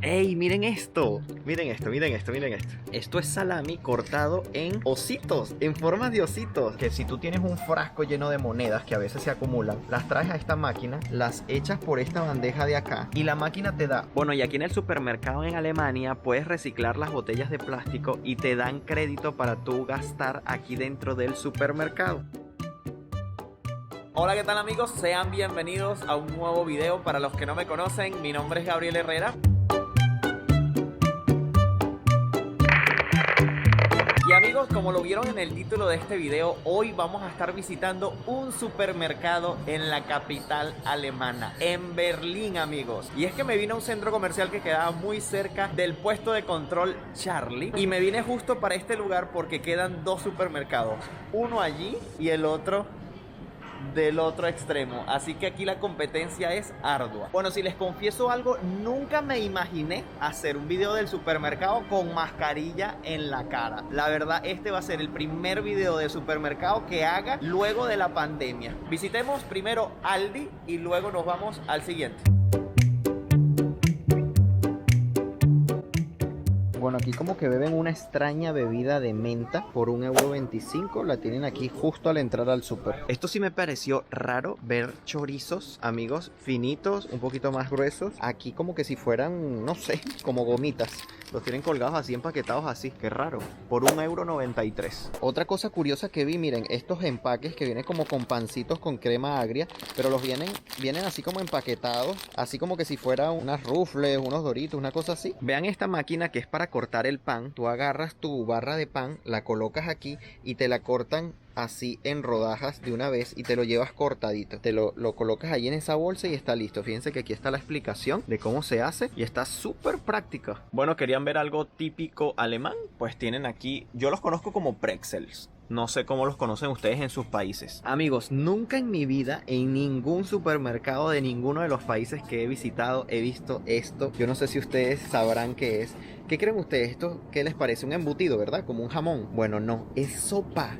¡Ey! Miren esto. Miren esto, miren esto, miren esto. Esto es salami cortado en ositos, en forma de ositos. Que si tú tienes un frasco lleno de monedas que a veces se acumulan, las traes a esta máquina, las echas por esta bandeja de acá y la máquina te da. Bueno, y aquí en el supermercado en Alemania puedes reciclar las botellas de plástico y te dan crédito para tú gastar aquí dentro del supermercado. Hola, ¿qué tal amigos? Sean bienvenidos a un nuevo video. Para los que no me conocen, mi nombre es Gabriel Herrera. Y amigos, como lo vieron en el título de este video, hoy vamos a estar visitando un supermercado en la capital alemana, en Berlín, amigos. Y es que me vine a un centro comercial que quedaba muy cerca del puesto de control Charlie. Y me vine justo para este lugar porque quedan dos supermercados, uno allí y el otro del otro extremo, así que aquí la competencia es ardua. Bueno, si les confieso algo, nunca me imaginé hacer un video del supermercado con mascarilla en la cara. La verdad, este va a ser el primer video de supermercado que haga luego de la pandemia. Visitemos primero Aldi y luego nos vamos al siguiente. Bueno, aquí como que beben una extraña bebida de menta por 1,25 €. La tienen aquí justo al entrar al súper. Esto sí me pareció raro, ver chorizos, amigos, finitos, un poquito más gruesos. Aquí como que si fueran, no sé, como gomitas. Los tienen colgados así, empaquetados así. Qué raro. Por 1,93 €. Otra cosa curiosa que vi, miren, estos empaques que vienen como con pancitos con crema agria, pero los vienen así como empaquetados, así como que si fueran unas rufles, unos doritos, una cosa así. Vean esta máquina que es para cortar el pan. Tú agarras tu barra de pan, la colocas aquí y te la cortan así en rodajas de una vez y te lo llevas cortadito. Te lo colocas ahí en esa bolsa y está listo. Fíjense que aquí está la explicación de cómo se hace y está súper práctica. Bueno, ¿querían ver algo típico alemán? Pues tienen aquí, yo los conozco como pretzels. No sé cómo los conocen ustedes en sus países. Amigos, nunca en mi vida, en ningún supermercado de ninguno de los países que he visitado, he visto esto. Yo no sé si ustedes sabrán qué es. ¿Qué creen ustedes? ¿Esto qué les parece? Un embutido, ¿verdad? Como un jamón. Bueno, no, es sopa.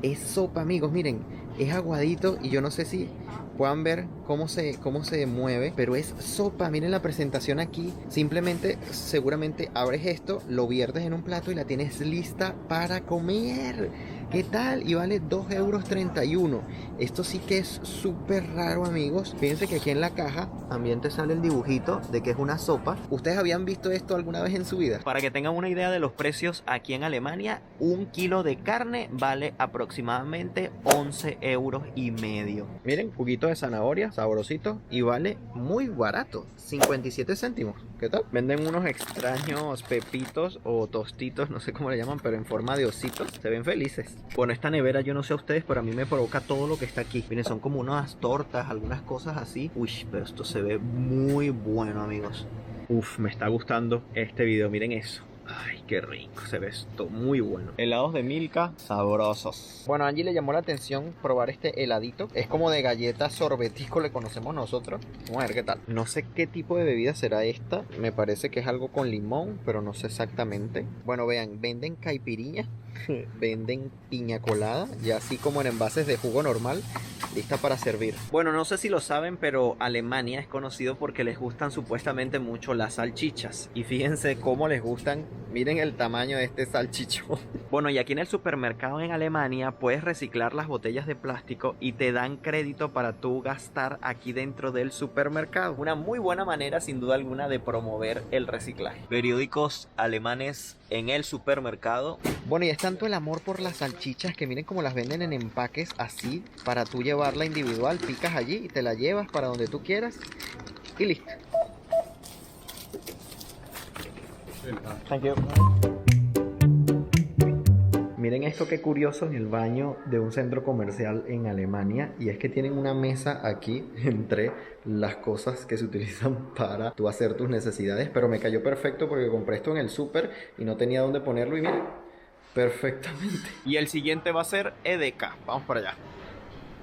Es sopa, amigos, miren, es aguadito y yo no sé si puedan ver cómo se mueve, pero es sopa. Miren la presentación aquí. Simplemente, seguramente abres esto, lo viertes en un plato y la tienes lista para comer. ¿Qué tal? Y vale 2,31 €. Esto sí que es súper raro, amigos. Fíjense que aquí en la caja también te sale el dibujito de que es una sopa. ¿Ustedes habían visto esto alguna vez en su vida? Para que tengan una idea de los precios aquí en Alemania, 1 kilo de carne vale aproximadamente 11,5 €. Miren, juguito de zanahoria, sabrosito y vale muy barato, 57 céntimos. ¿Qué tal? Venden unos extraños pepitos o tostitos, no sé cómo le llaman, pero en forma de ositos. Se ven felices. Bueno, esta nevera, yo no sé a ustedes, pero a mí me provoca todo lo que está aquí. Miren, son como unas tortas, algunas cosas así. Uy, pero esto se ve muy bueno, amigos. Uf, me está gustando este video, miren eso. Ay, qué rico, se ve esto muy bueno. Helados de Milka, sabrosos. Bueno, a Angie le llamó la atención probar este heladito. Es como de galleta sorbetico, le conocemos nosotros. Vamos a ver qué tal. No sé qué tipo de bebida será esta. Me parece que es algo con limón, pero no sé exactamente. Bueno, vean, venden caipiriña, venden piña colada, y así como en envases de jugo normal, lista para servir. Bueno, no sé si lo saben, pero Alemania es conocido porque les gustan supuestamente mucho las salchichas. Y fíjense cómo les gustan. Miren el tamaño de este salchichón. Bueno, y aquí en el supermercado en Alemania puedes reciclar las botellas de plástico y te dan crédito para tú gastar aquí dentro del supermercado. Una muy buena manera, sin duda alguna, de promover el reciclaje. Periódicos alemanes en el supermercado. Bueno, y es tanto el amor por las salchichas que miren cómo las venden en empaques así, para tú llevarla individual. Picas allí y te la llevas para donde tú quieras y listo. Thank you. Miren esto, qué curioso, en el baño de un centro comercial en Alemania. Y es que tienen una mesa aquí entre las cosas que se utilizan para tú hacer tus necesidades. Pero me cayó perfecto porque compré esto en el súper y no tenía dónde ponerlo. Y miren, perfectamente. Y el siguiente va a ser EDK. Vamos para allá.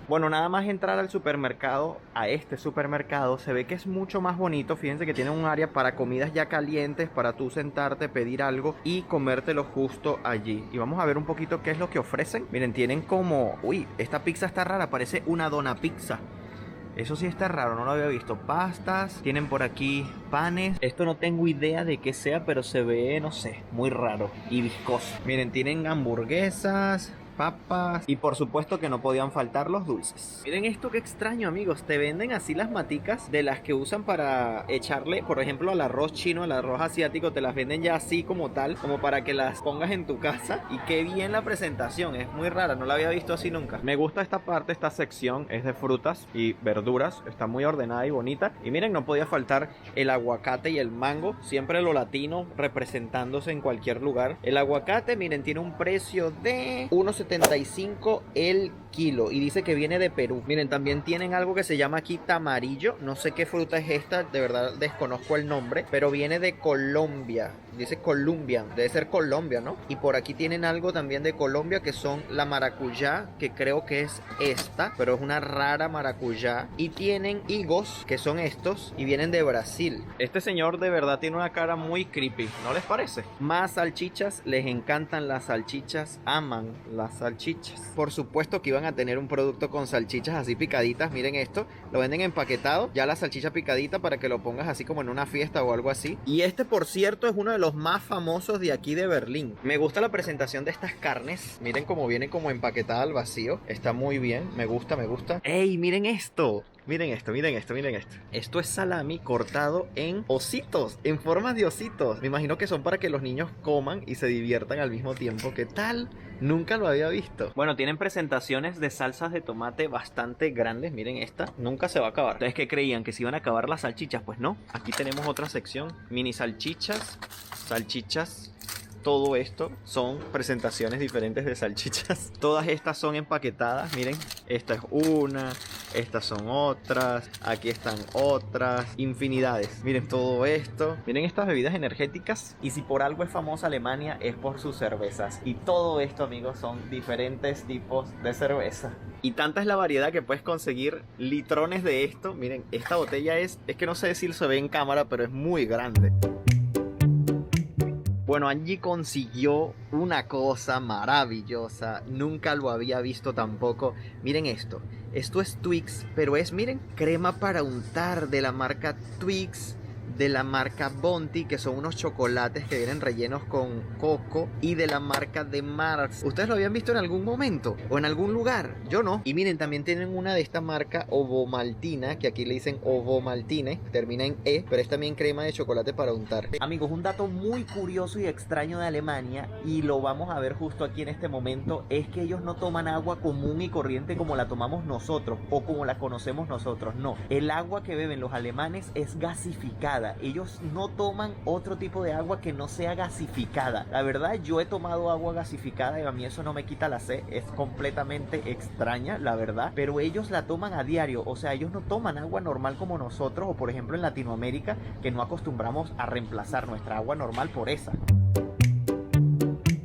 Bueno, nada más entrar al supermercado, a este supermercado, se ve que es mucho más bonito. Fíjense que tiene un área para comidas ya calientes, para tú sentarte, pedir algo y comértelo justo allí. Y vamos a ver un poquito qué es lo que ofrecen. Miren, tienen como... Uy, esta pizza está rara, parece una dona pizza. Eso sí está raro, no lo había visto. Pastas, tienen por aquí panes. Esto no tengo idea de qué sea, pero se ve, no sé, muy raro y viscoso. Miren, tienen hamburguesas, papas y por supuesto que no podían faltar los dulces. Miren esto, qué extraño, amigos. Te venden así las maticas de las que usan para echarle, por ejemplo, al arroz chino, al arroz asiático. Te las venden ya así como tal, como para que las pongas en tu casa. Y qué bien la presentación, es muy rara, no la había visto así nunca. Me gusta esta parte, esta sección es de frutas y verduras. Está muy ordenada y bonita. Y miren, no podía faltar el aguacate y el mango. Siempre lo latino representándose en cualquier lugar. El aguacate, miren, tiene un precio de 1.75 el kilo y dice que viene de Perú. Miren, también tienen algo que se llama aquí tamarillo. No sé qué fruta es esta, de verdad desconozco el nombre, pero viene de Colombia. Dice Colombian, debe ser Colombia, ¿no? Y por aquí tienen algo también de Colombia que son la maracuyá, que creo que es esta, pero es una rara maracuyá. Y tienen higos, que son estos, y vienen de Brasil. Este señor de verdad tiene una cara muy creepy, ¿no les parece? Más salchichas, les encantan las salchichas, aman las salchichas. Por supuesto que iban a tener un producto con salchichas así picaditas. Miren esto, lo venden empaquetado, ya la salchicha picadita para que lo pongas así como en una fiesta o algo así. Y este, por cierto, es uno de los más famosos de aquí de Berlín. Me gusta la presentación de estas carnes. Miren cómo viene como empaquetada al vacío. Está muy bien, me gusta, me gusta. ¡Ey, miren esto! Miren esto, miren esto, miren esto. Esto es salami cortado en ositos, en formas de ositos. Me imagino que son para que los niños coman y se diviertan al mismo tiempo. ¿Qué tal? Nunca lo había visto. Bueno, tienen presentaciones de salsas de tomate bastante grandes. Miren esta, nunca se va a acabar. ¿Ustedes qué creían? ¿Que se iban a acabar las salchichas? Pues no. Aquí tenemos otra sección. Mini salchichas, salchichas. Todo esto son presentaciones diferentes de salchichas. Todas estas son empaquetadas. Miren, esta es una, estas son otras, aquí están otras, infinidades. Miren todo esto. Miren estas bebidas energéticas. Y si por algo es famosa Alemania es por sus cervezas. Y todo esto, amigos, son diferentes tipos de cerveza. Y tanta es la variedad que puedes conseguir litrones de esto. Miren, esta botella es que no sé si se ve en cámara, pero es muy grande. Bueno, Angie consiguió una cosa maravillosa. Nunca lo había visto tampoco. Miren esto. Esto es Twix, pero es, miren, crema para untar de la marca Twix, de la marca Bounty, que son unos chocolates que vienen rellenos con coco, y de la marca de Mars. ¿Ustedes lo habían visto en algún momento o en algún lugar? Yo no. Y miren, también tienen una de esta marca Ovomaltina, que aquí le dicen Ovomaltine, termina en E, pero es también crema de chocolate para untar. Amigos, un dato muy curioso y extraño de Alemania, y lo vamos a ver justo aquí en este momento, es que ellos no toman agua común y corriente como la tomamos nosotros o como la conocemos nosotros. No, el agua que beben los alemanes es gasificada. Ellos no toman otro tipo de agua que no sea gasificada. La verdad, yo he tomado agua gasificada y a mí eso no me quita la sed. Es completamente extraña, la verdad. Pero ellos la toman a diario. O sea, ellos no toman agua normal como nosotros. O por ejemplo en Latinoamérica, que no acostumbramos a reemplazar nuestra agua normal por esa.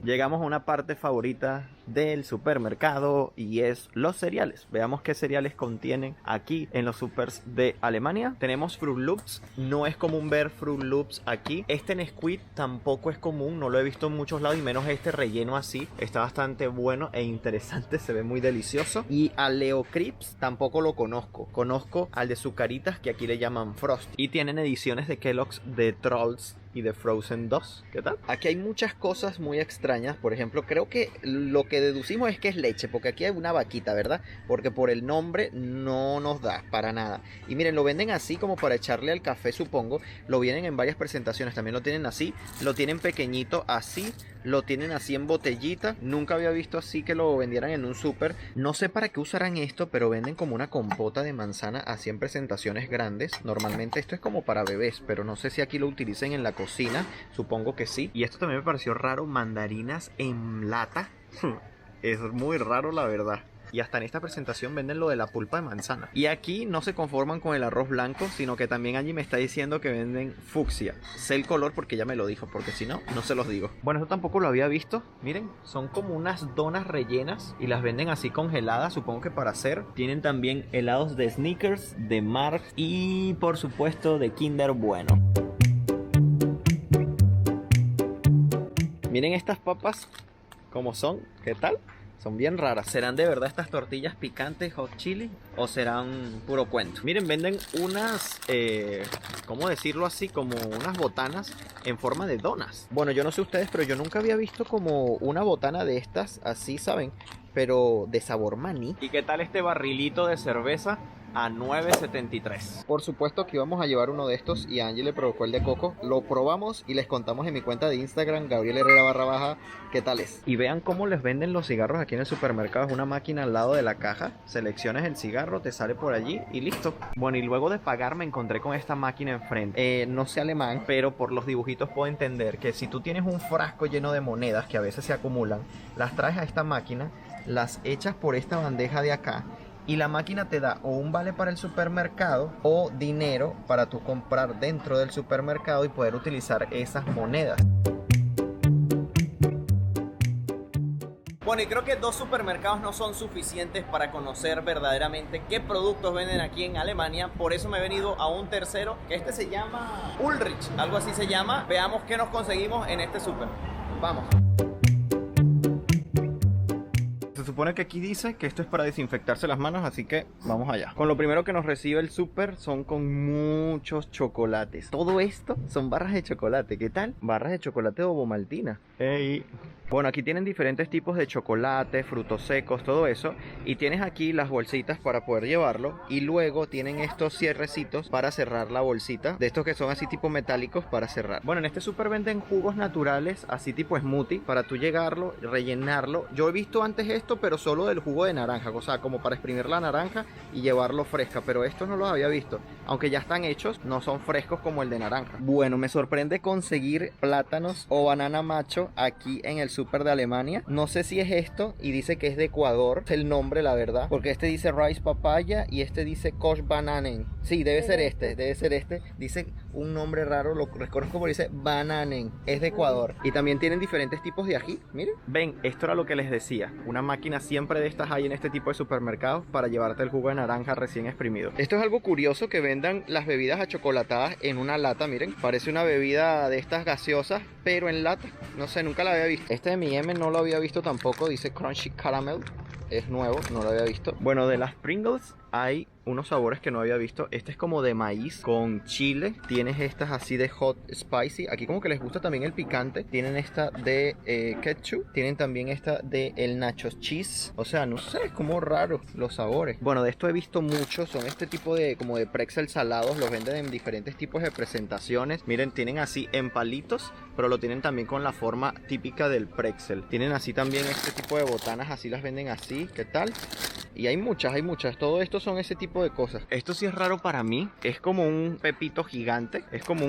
Llegamos a una parte favorita del supermercado y es los cereales. Veamos qué cereales contienen aquí en los supers de Alemania. Tenemos Fruit Loops. No es común ver Fruit Loops aquí. Este Nesquik tampoco es común, no lo he visto en muchos lados, y menos este relleno así. Está bastante bueno e interesante, se ve muy delicioso. Y a Leo Crisps tampoco lo conozco. Conozco al de Zucaritas, que aquí le llaman Frost. Y tienen ediciones de Kellogg's de Trolls y de Frozen 2. ¿Qué tal? Aquí hay muchas cosas muy extrañas. Por ejemplo, creo que lo que deducimos es que es leche, porque aquí hay una vaquita, ¿verdad? Porque por el nombre no nos da para nada. Y miren, lo venden así como para echarle al café, supongo. Lo vienen en varias presentaciones. También lo tienen así, lo tienen pequeñito así, lo tienen así en botellita. Nunca había visto así que lo vendieran en un súper. No sé para qué usarán esto, pero venden como una compota de manzana así en presentaciones grandes. Normalmente esto es como para bebés, pero no sé si aquí lo utilicen en la cocina. Supongo que sí. Y esto también me pareció raro, mandarinas en lata. Es muy raro, la verdad. Y hasta en esta presentación venden lo de la pulpa de manzana. Y aquí no se conforman con el arroz blanco, sino que también allí me está diciendo que venden fucsia. Sé el color porque ya me lo dijo, porque si no, no se los digo. Bueno, esto tampoco lo había visto. Miren, son como unas donas rellenas y las venden así congeladas, supongo que para hacer. Tienen también helados de Snickers, de Mars y por supuesto de Kinder Bueno. Miren estas papas como son, ¿qué tal? Son bien raras. ¿Serán de verdad estas tortillas picantes hot chili o serán puro cuento? Miren, venden unas, ¿cómo decirlo así? Como unas botanas en forma de donas. Bueno, yo no sé ustedes, pero yo nunca había visto como una botana de estas así, ¿saben? Pero de sabor maní. ¿Y qué tal este barrilito de cerveza? A $9.73. Por supuesto que íbamos a llevar uno de estos y a Angie le provocó el de coco. Lo probamos y les contamos en mi cuenta de Instagram, Gabriel Herrera _ qué tal es. Y vean cómo les venden los cigarros aquí en el supermercado. Es una máquina al lado de la caja. Seleccionas el cigarro, te sale por allí y listo. Bueno, y luego de pagar me encontré con esta máquina enfrente. No sé alemán, pero por los dibujitos puedo entender que si tú tienes un frasco lleno de monedas que a veces se acumulan, las traes a esta máquina, las echas por esta bandeja de acá y la máquina te da o un vale para el supermercado o dinero para tú comprar dentro del supermercado y poder utilizar esas monedas. Bueno, y creo que 2 supermercados no son suficientes para conocer verdaderamente qué productos venden aquí en Alemania. Por eso me he venido a un tercero, que este se llama Ulrich, algo así se llama. Veamos qué nos conseguimos en este super. Vamos. Se supone que aquí dice que esto es para desinfectarse las manos, así que vamos allá. Con lo primero que nos recibe el súper son con muchos chocolates. Todo esto son barras de chocolate. ¿Qué tal? Barras de chocolate ovomaltina. ¡Ey! Bueno, aquí tienen diferentes tipos de chocolate, frutos secos, todo eso. Y tienes aquí las bolsitas para poder llevarlo. Y luego tienen estos cierrecitos para cerrar la bolsita. De estos que son así tipo metálicos para cerrar. Bueno, en este súper venden jugos naturales, así tipo smoothie, para tú llegarlo, rellenarlo. Yo he visto antes esto, pero solo del jugo de naranja. O sea, como para exprimir la naranja y llevarlo fresca. Pero estos no los había visto. Aunque ya están hechos, no son frescos como el de naranja. Bueno, me sorprende conseguir plátanos o banana macho aquí en el súper de Alemania. No sé si es esto y dice que es de Ecuador. Es el nombre, la verdad, porque este dice rice papaya y este dice Koch bananen. Sí, debe ser este, dice un nombre raro, lo reconozco porque dice bananen, es de Ecuador. Y también tienen diferentes tipos de ají, miren. Ven, esto era lo que les decía, una máquina siempre de estas hay en este tipo de supermercados para llevarte el jugo de naranja recién exprimido. Esto es algo curioso que vendan las bebidas achocolatadas en una lata, miren, parece una bebida de estas gaseosas, pero en lata, no sé, nunca la había visto. Este de M&M no lo había visto tampoco, dice Crunchy Caramel, es nuevo, no lo había visto. Bueno, de las Pringles hay unos sabores que no había visto. Este es como de maíz con chile. Tienes estas así de hot spicy. Aquí como que les gusta también el picante. Tienen esta de ketchup. Tienen también esta de el nachos cheese. O sea, no sé, es como raro los sabores. Bueno, de esto he visto muchos. Son este tipo de como de pretzel salados. Los venden en diferentes tipos de presentaciones. Miren, tienen así en palitos, pero lo tienen también con la forma típica del pretzel. Tienen así también este tipo de botanas. Así las venden así. ¿Qué tal? Y hay muchas, hay muchas. Todo esto son ese tipo de cosas. Esto sí es raro para mí. Es como un pepito gigante. Es como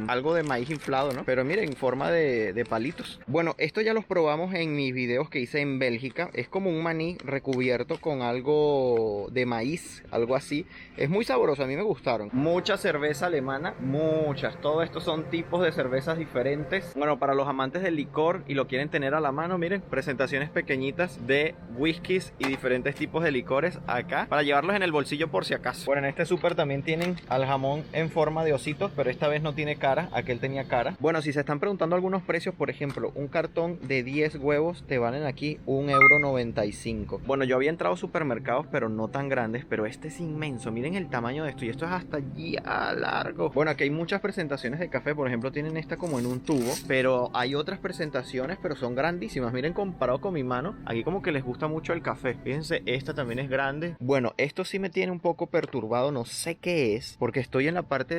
algo de maíz inflado, ¿no? Pero miren, en forma de palitos. Bueno, esto ya los probamos en mis videos que hice en Bélgica. Es como un maní recubierto con algo de maíz, algo así. Es muy sabroso, a mí me gustaron. Mucha cerveza alemana, muchas. Todo esto son tipos de cervezas diferentes. Bueno, para los amantes del licor y lo quieren tener a la mano, miren, presentaciones pequeñitas de whiskies y diferentes tipos de licores acá para llevarlos en el bolsillo por si acaso. Bueno, en este súper también tienen al jamón en forma de ositos, pero esta vez no tiene cara, aquel tenía cara. Bueno, si se están preguntando algunos precios, por ejemplo, un cartón de 10 huevos te valen aquí €1.95. Bueno, yo había entrado a supermercados, pero no tan grandes, pero este es inmenso. Miren el tamaño de esto y esto es hasta allí a largo. Bueno, aquí hay muchas presentaciones de café, por ejemplo, tienen esta como en un tubo, pero hay otras presentaciones, pero son grandísimas. Miren, comparado con mi mano, aquí como que les gusta mucho el café. Fíjense, esta también es grande. Bueno, esto sí me tiene un poco perturbado, no sé qué es, porque estoy en la parte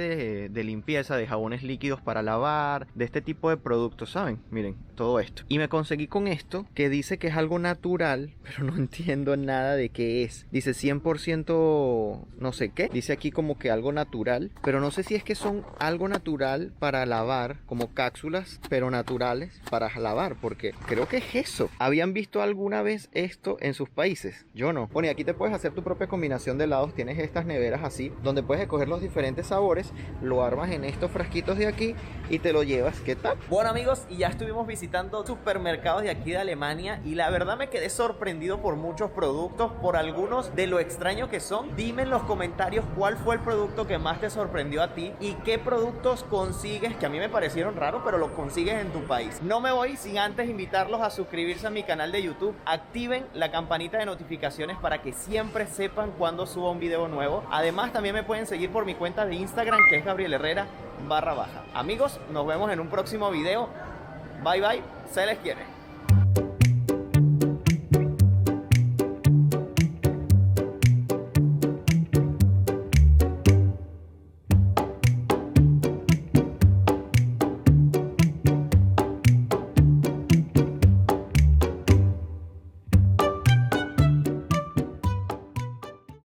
de limpieza, de jabones líquidos para lavar, de este tipo de productos, ¿saben? Miren, todo esto. Y me conseguí con esto, que dice que es algo natural, pero no entiendo nada de qué es. Dice 100% no sé qué. Dice aquí como que algo natural, pero no sé si es que son algo natural para lavar, como cápsulas, pero naturales para lavar, porque creo que es eso. ¿Habían visto alguna vez esto en sus países? Yo no. bueno. Bueno, y aquí te puedes hacer tu propia combinación de helados. Tienes estas neveras así, donde puedes escoger los diferentes sabores, lo armas en estos frasquitos de aquí y te lo llevas. ¿Qué tal? Bueno, amigos, y ya estuvimos visitando supermercados de aquí de Alemania y la verdad me quedé sorprendido por muchos productos, por algunos de lo extraño que son. Dime en los comentarios cuál fue el producto que más te sorprendió a ti y qué productos consigues que a mí me parecieron raros, pero los consigues en tu país. No me voy sin antes invitarlos a suscribirse a mi canal de YouTube. Activen la campanita de notificaciones para que siempre sepan cuando suba un video nuevo. Además, también me pueden seguir por mi cuenta de Instagram, que es Gabriel Herrera _. Amigos, nos vemos en un próximo video. Bye bye, se les quiere.